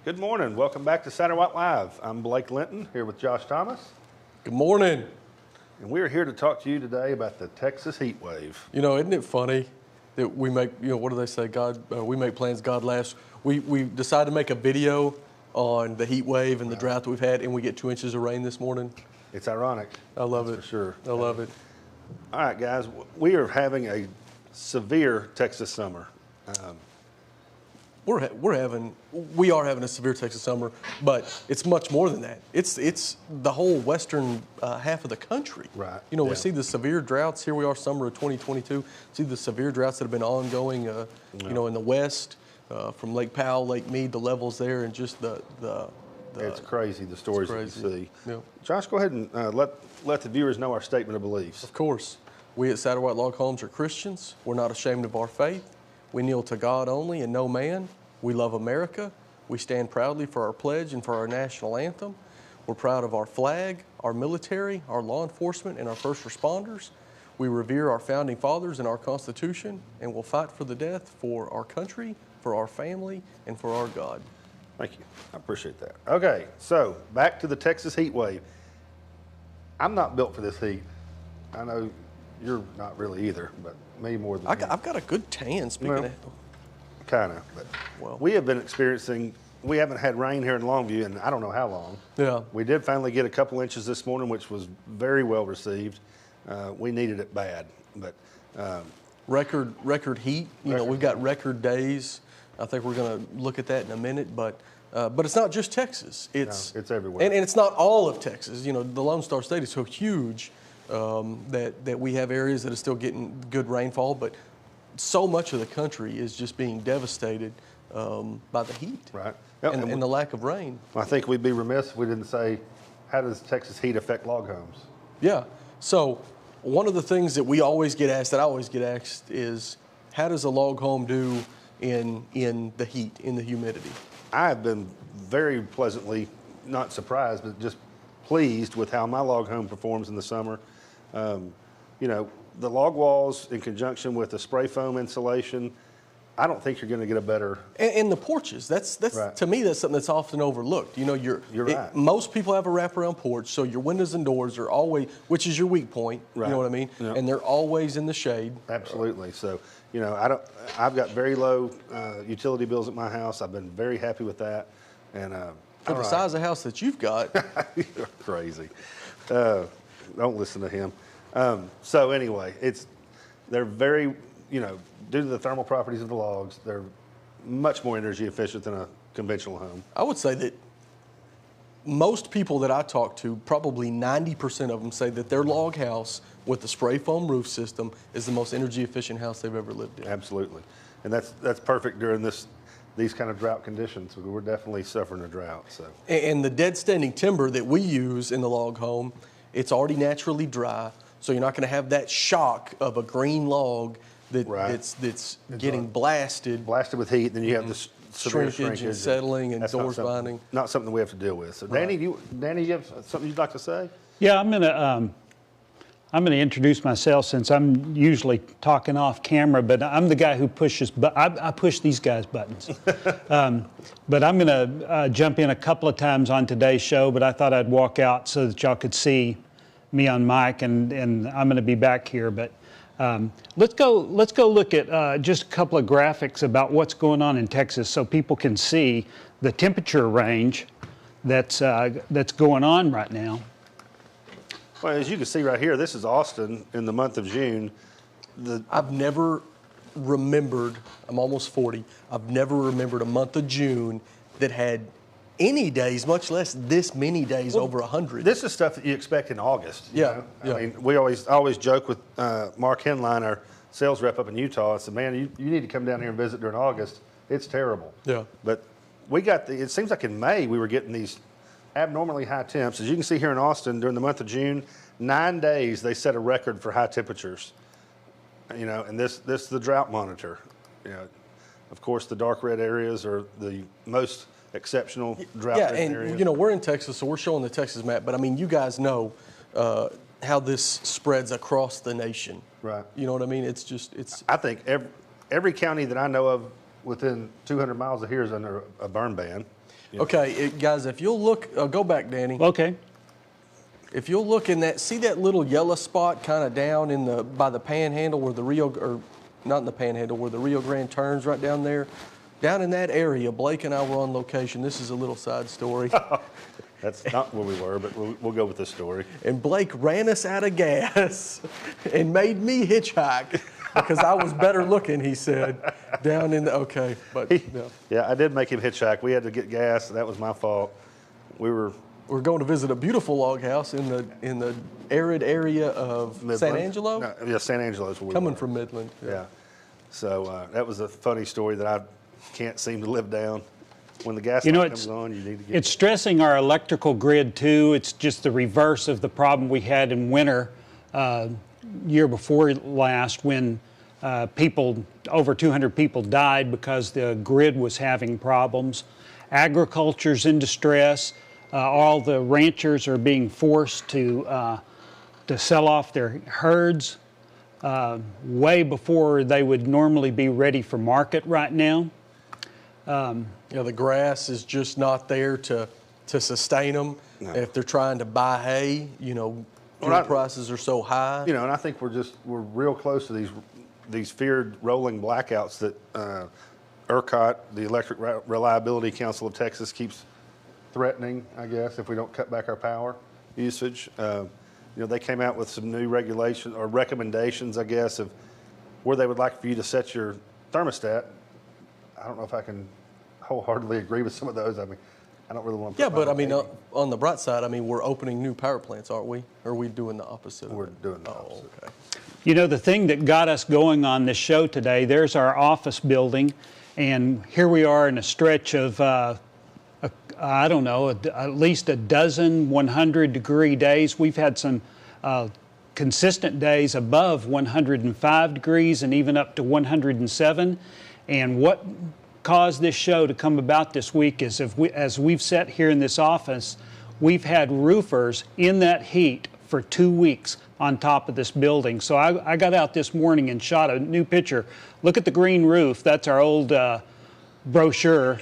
Good morning. Welcome back to Satterwhite Live. I'm Blake Linton here with Josh Thomas. Good morning. And we're here to talk to you today about the Texas heat wave. You know, isn't it funny that we make, what do they say? We make plans, God laughs. We decided to make a video on the heat wave and the drought that we've had, and we get 2 inches of rain this morning. It's ironic. I love it. For sure. I love it. All right, guys. We are having a severe Texas summer. We are having a severe Texas summer, but it's much more than that. It's the whole western half of the country. Right. You know, we see the severe droughts. Here we are, summer of 2022. See the severe droughts that have been ongoing. You know, in the west, from Lake Powell, Lake Mead, the levels there, and just the it's crazy, the stories that you see. Yeah. Josh, go ahead and let the viewers know our statement of beliefs. Of course. We at Satterwhite Log Homes are Christians. We're not ashamed of our faith. We kneel to God only and no man. We love America. We stand proudly for our pledge and for our national anthem. We're proud of our flag, our military, our law enforcement, and our first responders. We revere our founding fathers and our Constitution, and we'll fight for the death for our country, for our family, and for our God. Thank you. I appreciate that. Okay, so back to the Texas heat wave. I'm not built for this heat. I know you're not really either, but me more than I've got a good tan, speaking of. Kind of, but well, we have been experiencing, we haven't had rain here in Longview in I don't know how long. Yeah. We did finally get a couple inches this morning, which was very well received. We needed it bad, but. Record heat, we've got record days. I think we're going to look at that in a minute, but it's not just Texas. It's everywhere. And it's not all of Texas. You know, the Lone Star State is so huge that we have areas that are still getting good rainfall, but so much of the country is just being devastated by the heat, right? Yep. And the lack of rain. I think we'd be remiss if we didn't say, how does Texas heat affect log homes? Yeah. So one of the things that we always get asked, that I always get asked, is how does a log home do in the heat, in the humidity? I have been very pleasantly, not surprised, but just pleased with how my log home performs in the summer. You know, the log walls in conjunction with the spray foam insulation, I don't think you're going to get a better. And the porches, that's right. To me, that's something that's often overlooked. You know, you're right. Most people have a wraparound porch, so your windows and doors are always, which is your weak point. Right. You know what I mean? Yep. And they're always in the shade. Absolutely. So, you know, I've got very low utility bills at my house. I've been very happy with that. And for the size of house that you've got, you're crazy. Don't listen to him. So anyway, they're very, you know, due to the thermal properties of the logs, they're much more energy efficient than a conventional home. I would say that most people that I talk to, probably 90% of them say that their log house with the spray foam roof system is the most energy efficient house they've ever lived in. Absolutely. And that's perfect during these kind of drought conditions. We're definitely suffering a drought. So. And the dead standing timber that we use in the log home, it's already naturally dry. So you're not going to have that shock of a green log that's getting blasted. Blasted with heat, then you have the shrinkage and settling and doors binding. Not something we have to deal with. So Danny, you have something you'd like to say? Yeah, I'm gonna introduce myself since I'm usually talking off camera, but I'm the guy who pushes. But I push these guys' buttons. But I'm gonna jump in a couple of times on today's show. But I thought I'd walk out so that y'all could see me on mic, and I'm going to be back here. But let's go look at just a couple of graphics about what's going on in Texas, so people can see the temperature range that's going on right now. Well, as you can see right here, this is Austin in the month of June. I've never remembered. I'm almost 40. I've never remembered a month of June that had any days, much less this many days, over 100. This is stuff that you expect in August. Yeah. I mean, we always joke with Mark Henline, our sales rep up in Utah. I said, man, you need to come down here and visit during August. It's terrible. Yeah. But we got it seems like in May we were getting these abnormally high temps. As you can see here in Austin, during the month of June, 9 days they set a record for high temperatures. You know, and this is the drought monitor. You know, of course, the dark red areas are the most exceptional drought areas. Yeah, and you know, we're in Texas, so we're showing the Texas map. But I mean, you guys know how this spreads across the nation. Right. You know what I mean? It's I think every county that I know of within 200 miles of here is under a burn ban. Okay, guys, if you'll look, go back, Danny. Okay. If you'll look in that, see that little yellow spot kind of down in by the panhandle where the or not in the panhandle, where the Rio Grande turns right down there? Down in that area, Blake and I were on location. This is a little side story. That's not where we were, but we'll go with this story. And Blake ran us out of gas and made me hitchhike because I was better looking, he said, down in the, okay. But Yeah, I did make him hitchhike. We had to get gas. That was my fault. We're going to visit a beautiful log house in the arid area of Midland. San Angelo. No, yeah, San Angelo is where we Coming were. from Midland. Yeah. So that was a funny story that I can't seem to live down. When the gas light comes on, you need to get It's stressing our electrical grid too. It's just the reverse of the problem we had in winter year before last when over 200 people died because the grid was having problems. Agriculture's in distress. All the ranchers are being forced to sell off their herds way before they would normally be ready for market right now. The grass is just not there to sustain them. No. If they're trying to buy hay, fuel prices are so high. And I think we're real close to these feared rolling blackouts that ERCOT, the Electric Reliability Council of Texas, keeps threatening, I guess, if we don't cut back our power usage. They came out with some new regulations or recommendations, I guess, of where they would like for you to set your thermostat. I don't know if I can wholeheartedly agree with some of those. I mean, I don't really want to. Yeah, but I mean, on the bright side, I mean, we're opening new power plants, aren't we? Or are we doing the opposite? We're doing the opposite. Okay. The thing that got us going on this show today, there's our office building, and here we are in a stretch of, I don't know, at least a dozen 100-degree days. We've had some consistent days above 105 degrees and even up to 107. And what caused this show to come about this week is as we've sat here in this office, we've had roofers in that heat for 2 weeks on top of this building. So I got out this morning and shot a new picture. Look at the green roof. That's our old brochure.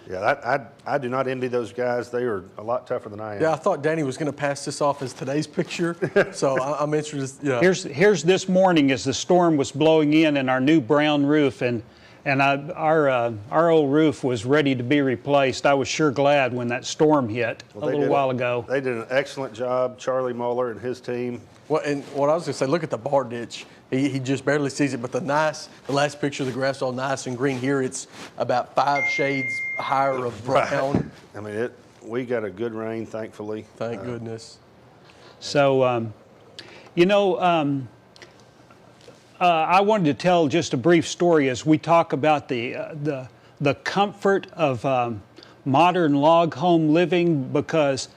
Yeah, I do not envy those guys. They are a lot tougher than I am. Yeah, I thought Danny was going to pass this off as today's picture, so I'm interested. Yeah. Here's this morning as the storm was blowing in our new brown roof, and our old roof was ready to be replaced. I was sure glad when that storm hit a little while ago. They did an excellent job, Charlie Muller and his team. Well, and what I was going to say, look at the bar ditch. He just barely sees it, but the last picture, the grass all nice and green. Here it's about 5 shades higher of brown. I mean, we got a good rain, thankfully. Thank goodness. So, I wanted to tell just a brief story as we talk about the comfort of modern log home living, because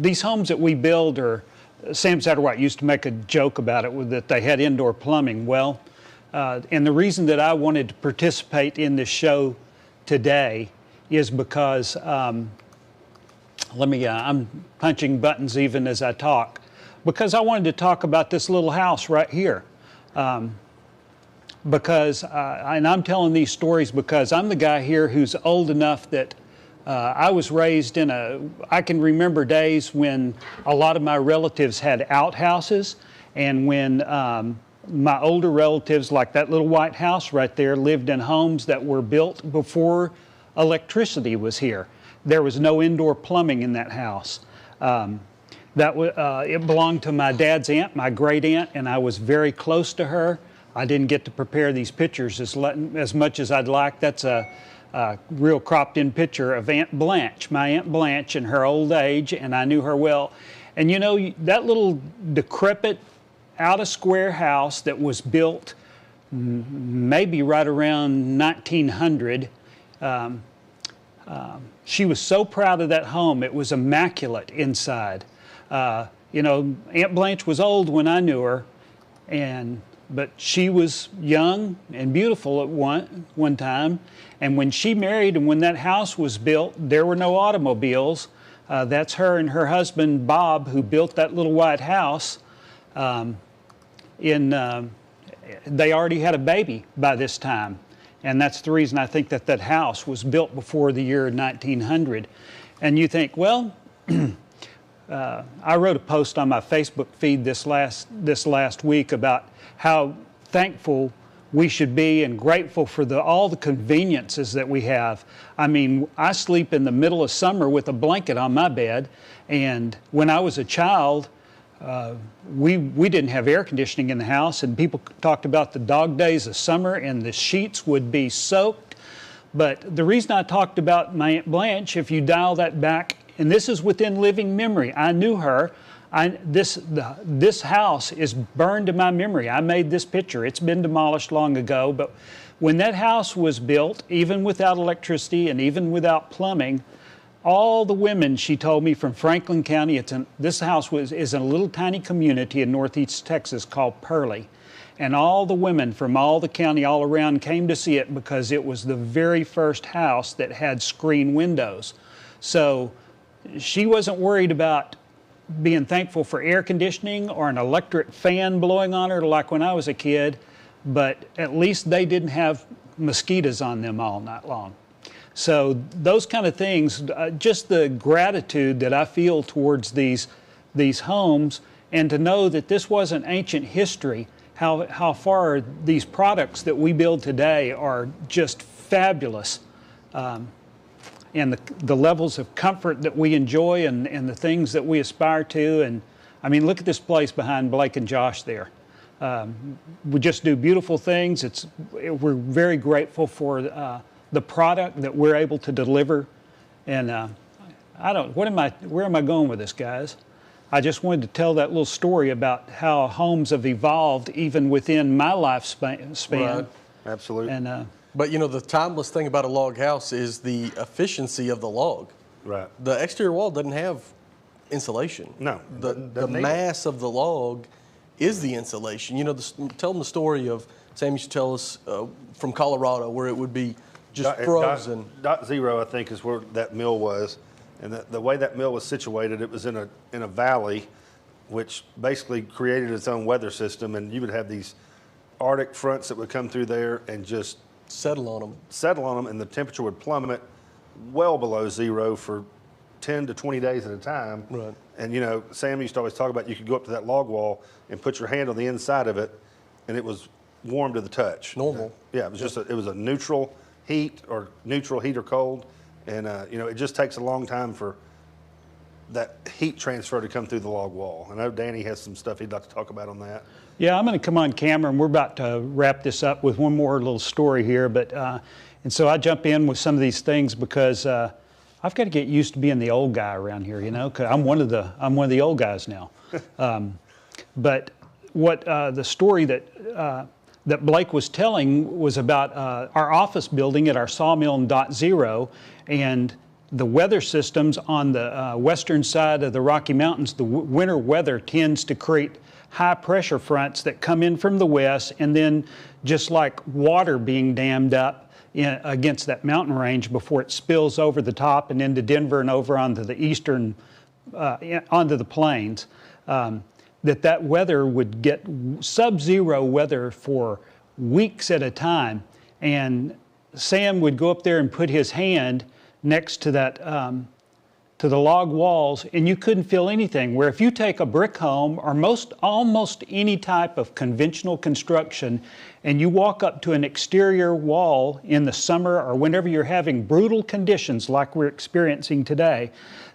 these homes that we build are, Sam Satterwhite used to make a joke about it, that they had indoor plumbing. Well, and the reason that I wanted to participate in this show today is because, I'm punching buttons even as I talk, because I wanted to talk about this little house right here. And I'm telling these stories because I'm the guy here who's old enough that I was raised I can remember days when a lot of my relatives had outhouses, and when my older relatives, like that little white house right there, lived in homes that were built before electricity was here. There was no indoor plumbing in that house. It belonged to my dad's aunt, my great aunt, and I was very close to her. I didn't get to prepare these pictures as much as I'd like. That's a real cropped-in picture of Aunt Blanche, my Aunt Blanche in her old age, and I knew her well. And that little decrepit, out-of-square house that was built maybe right around 1900, she was so proud of that home. It was immaculate inside. Aunt Blanche was old when I knew her, but she was young and beautiful at one time. And when she married and when that house was built, there were no automobiles. That's her and her husband, Bob, who built that little white house. They already had a baby by this time. And that's the reason I think that that house was built before the year 1900. And you think, well, I wrote a post on my Facebook feed this last week about how thankful we should be and grateful for all the conveniences that we have. I mean, I sleep in the middle of summer with a blanket on my bed, and when I was a child, we didn't have air conditioning in the house, and people talked about the dog days of summer and the sheets would be soaked. But the reason I talked about my Aunt Blanche, if you dial that back, and this is within living memory, I knew her. This house is burned in my memory. I made this picture. It's been demolished long ago, but when that house was built, even without electricity and even without plumbing, all the women, she told me, from Franklin County, this house is in a little tiny community in northeast Texas called Pearlie. And all the women from all the county all around came to see it because it was the very first house that had screen windows. So she wasn't worried about being thankful for air conditioning or an electric fan blowing on her like when I was a kid, but at least they didn't have mosquitoes on them all night long. So those kind of things, just the gratitude that I feel towards these homes, and to know that this wasn't ancient history, how far these products that we build today are just fabulous. And the levels of comfort that we enjoy and the things that we aspire to. And I mean, look at this place behind Blake and Josh there. We just do beautiful things. We're very grateful for the product that we're able to deliver. And where am I going with this, guys? I just wanted to tell that little story about how homes have evolved even within my lifespan. Right. Absolutely. And, But you know, the timeless thing about a log house is the efficiency of the log. Right. The exterior wall doesn't have insulation. No. The mass of the log is the insulation. You know, tell them the story of, Sam used to tell us from Colorado, where it would be just frozen. Dot zero, I think, is where that mill was. And the way that mill was situated, it was in a valley, which basically created its own weather system. And you would have these Arctic fronts that would come through there and just settle on them, and the temperature would plummet well below zero for 10 to 20 days at a time. Right. And you know, Sam used to always talk about you could go up to that log wall and put your hand on the inside of it, and it was warm to the touch. Normal. Yeah, it was just it was a neutral heat or cold, and you know, it just takes a long time for that heat transfer to come through the log wall. I know Danny has some stuff he'd like to talk about on that. Yeah, I'm going to come on camera, and we're about to wrap this up with one more little story here. But and so I jump in with some of these things because I've got to get used to being the old guy around here, you know, 'cause I'm one of the old guys now. But what the story that Blake was telling was about our office building at our sawmill in Dot Zero, and the weather systems on the western side of the Rocky Mountains. The winter weather tends to create high pressure fronts that come in from the west, and then just like water being dammed up against that mountain range before it spills over the top and into Denver and over onto the eastern, onto the plains, that weather would get sub-zero weather for weeks at a time. And Sam would go up there and put his hand next to that, to the log walls, and you couldn't feel anything. Where if you take a brick home or almost any type of conventional construction, and you walk up to an exterior wall in the summer or whenever you're having brutal conditions like we're experiencing today,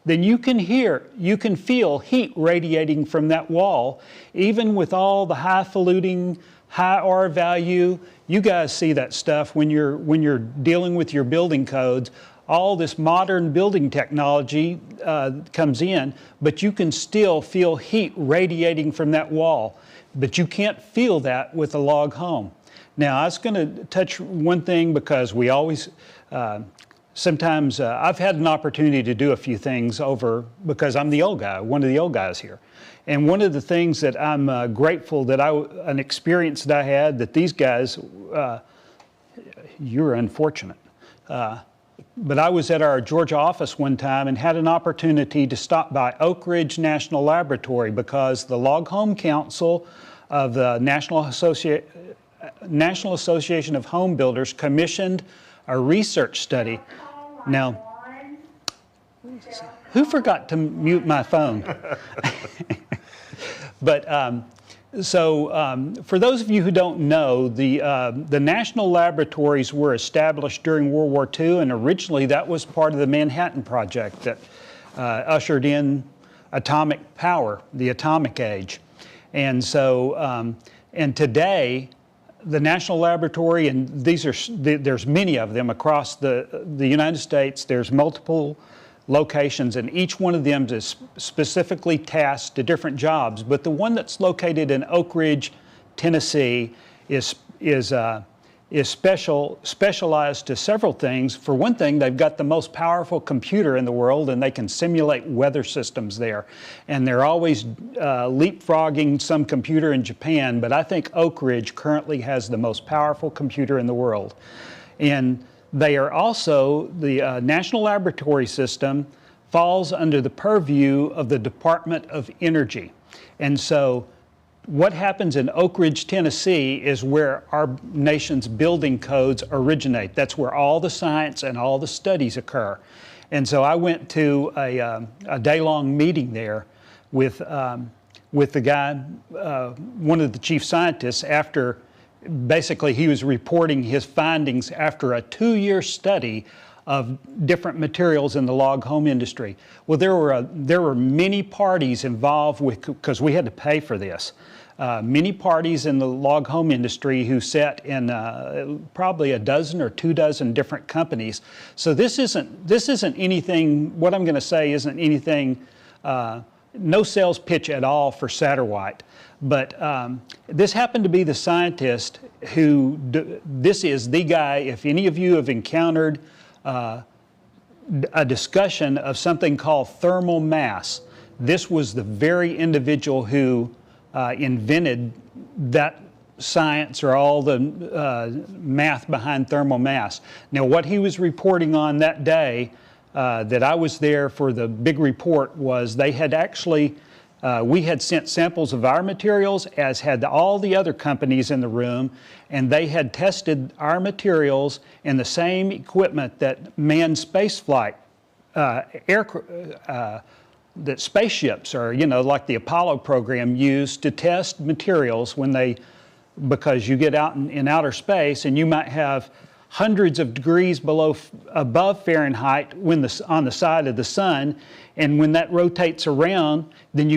then you can feel heat radiating from that wall, even with all the highfalutin, high R value. You guys see that stuff when you're dealing with your building codes. All this modern building technology comes in, but you can still feel heat radiating from that wall. But you can't feel that with a log home. Now, I was going to touch one thing because we always, sometimes I've had an opportunity to do a few things because I'm the old guy, one of the old guys here. And one of the things that I'm grateful that an experience that I had that these guys, you're unfortunate. But I was at our Georgia office one time and had an opportunity to stop by Oak Ridge National Laboratory because the Log Home Council of the National National Association of Home Builders commissioned a research study. Now, who forgot to mute my phone? But for those of you who don't know, the national laboratories were established during World War II, and originally that was part of the Manhattan Project that ushered in atomic power, the atomic age. And so, and today, the National Laboratory, and there's many of them across the United States, there's multiple locations, and each one of them is specifically tasked to different jobs. But the one that's located in Oak Ridge, Tennessee, is specialized to several things. For one thing, they've got the most powerful computer in the world, and they can simulate weather systems there. And they're always leapfrogging some computer in Japan, but I think Oak Ridge currently has the most powerful computer in the world. And they are also, the National Laboratory System falls under the purview of the Department of Energy. And so what happens in Oak Ridge, Tennessee is where our nation's building codes originate. That's where all the science and all the studies occur. And so I went to a day-long meeting there with the guy, one of the chief scientists, after basically he was reporting his findings after a 2-year study of different materials in the log home industry. Well, there were many parties involved with, because we had to pay for this. Many parties in the log home industry who sat in probably a dozen or 2 dozen different companies. So this isn't anything. What I'm going to say isn't anything. No sales pitch at all for Satterwhite. But this happened to be the scientist who, this is the guy, if any of you have encountered a discussion of something called thermal mass, this was the very individual who invented that science, or all the math behind thermal mass. Now, what he was reporting on that day that I was there for the big report was they had actually, we had sent samples of our materials, as had all the other companies in the room, and they had tested our materials in the same equipment that manned space flight, that spaceships, or, you know, like the Apollo program, used to test materials when they, because you get out in outer space and you might have hundreds of degrees above Fahrenheit on the side of the sun, and when that rotates around, then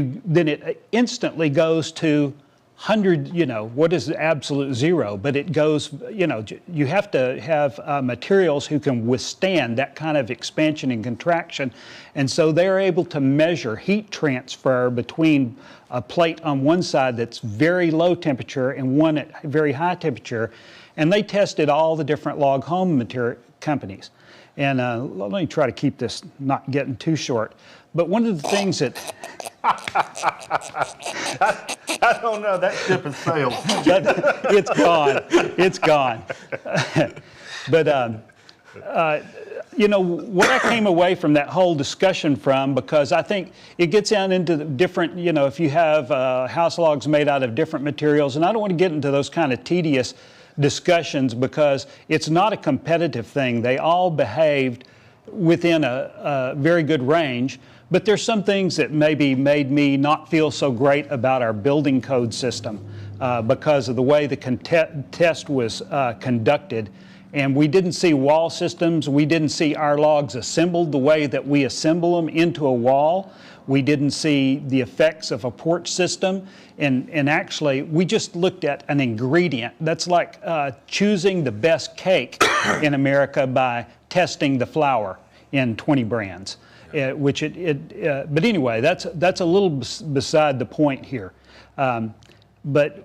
it instantly goes to 100, you know, what is absolute zero? But it goes, you know, you have to have materials who can withstand that kind of expansion and contraction. And so they're able to measure heat transfer between a plate on one side that's very low temperature and one at very high temperature. And they tested all the different log home material companies. And let me try to keep this not getting too short. But one of the things that I don't know, that ship has sailed. It's gone. It's gone. But you know, what I came away from that whole discussion from, because I think it gets down into the different, you know, if you have house logs made out of different materials, and I don't want to get into those kind of tedious discussions because it's not a competitive thing. They all behaved within a very good range, but there's some things that maybe made me not feel so great about our building code system because of the way the test was conducted. And we didn't see wall systems. We didn't see our logs assembled the way that we assemble them into a wall. We didn't see the effects of a porch system. And actually, we just looked at an ingredient. That's like choosing the best cake in America by testing the flour in 20 brands. But anyway, that's a little beside the point here. But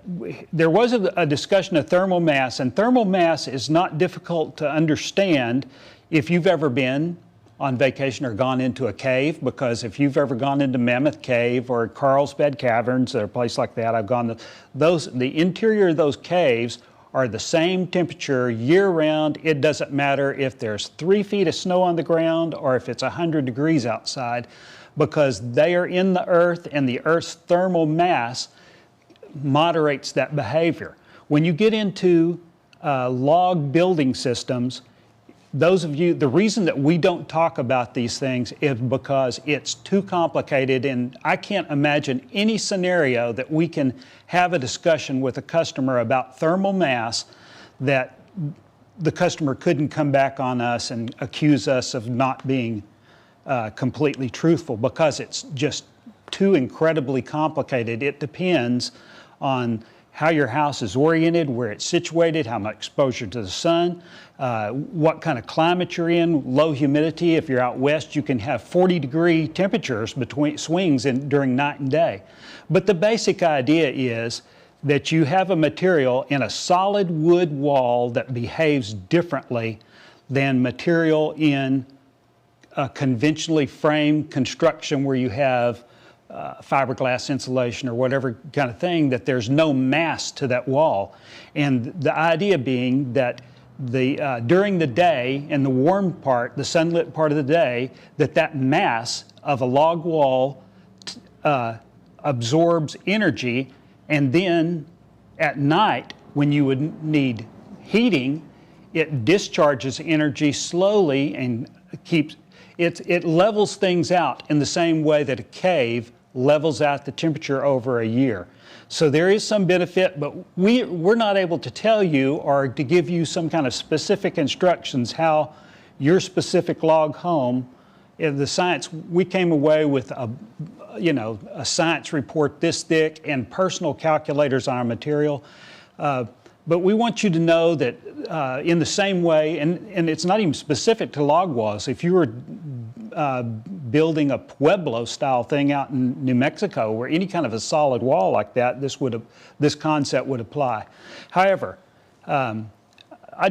there was a discussion of thermal mass, and thermal mass is not difficult to understand if you've ever been on vacation or gone into a cave, because if you've ever gone into Mammoth Cave or Carlsbad Caverns or a place like that, I've gone to those. The interior of those caves are the same temperature year-round. It doesn't matter if there's 3 feet of snow on the ground or if it's 100 degrees outside, because they are in the earth, and the earth's thermal mass moderates that behavior. When you get into log building systems, those of you, the reason that we don't talk about these things is because it's too complicated, and I can't imagine any scenario that we can have a discussion with a customer about thermal mass that the customer couldn't come back on us and accuse us of not being completely truthful, because it's just too incredibly complicated. It depends on how your house is oriented, where it's situated, how much exposure to the sun, what kind of climate you're in, low humidity. If you're out west, you can have 40-degree temperatures between swings during night and day. But the basic idea is that you have a material in a solid wood wall that behaves differently than material in a conventionally framed construction where you have fiberglass insulation or whatever kind of thing, that there's no mass to that wall. And the idea being that during the day, in the warm part, the sunlit part of the day, that mass of a log wall absorbs energy, and then at night, when you would need heating, it discharges energy slowly and it levels things out in the same way that a cave levels out the temperature over a year. So there is some benefit, but we're not able to tell you or to give you some kind of specific instructions how your specific log home, the science, we came away with a science report this thick and personal calculators on our material. But we want you to know that in the same way, and it's not even specific to log walls. If you were building a Pueblo-style thing out in New Mexico, or any kind of a solid wall like that, this concept would apply. However, I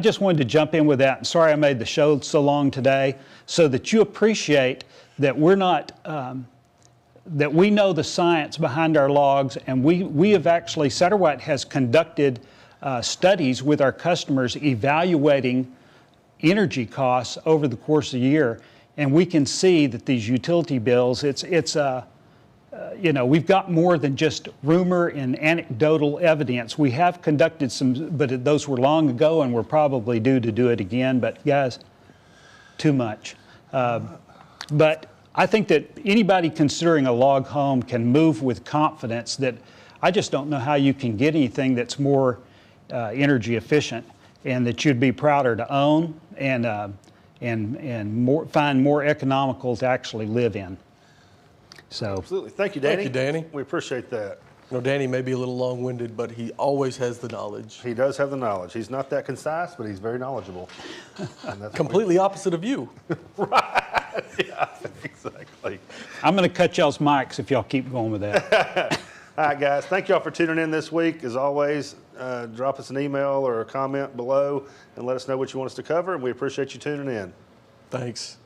just wanted to jump in with that, and sorry I made the show so long today, so that you appreciate that we're not, that we know the science behind our logs, and we have actually, Satterwhite has conducted studies with our customers evaluating energy costs over the course of the year, and we can see that these utility bills, we've got more than just rumor and anecdotal evidence. We have conducted some, but those were long ago, and we're probably due to do it again, but guys, too much. But I think that anybody considering a log home can move with confidence that I just don't know how you can get anything that's more energy efficient, and that you'd be prouder to own and find more economical to actually live in. So absolutely. Thank you, Danny. Thank you, Danny. We appreciate that. You know, Danny may be a little long-winded, but he always has the knowledge. He does have the knowledge. He's not that concise, but he's very knowledgeable. And that's completely opposite of you. Right. Yeah, exactly. I'm going to cut y'all's mics if y'all keep going with that. All right, guys. Thank y'all for tuning in this week. As always, drop us an email or a comment below and let us know what you want us to cover, and we appreciate you tuning in. Thanks.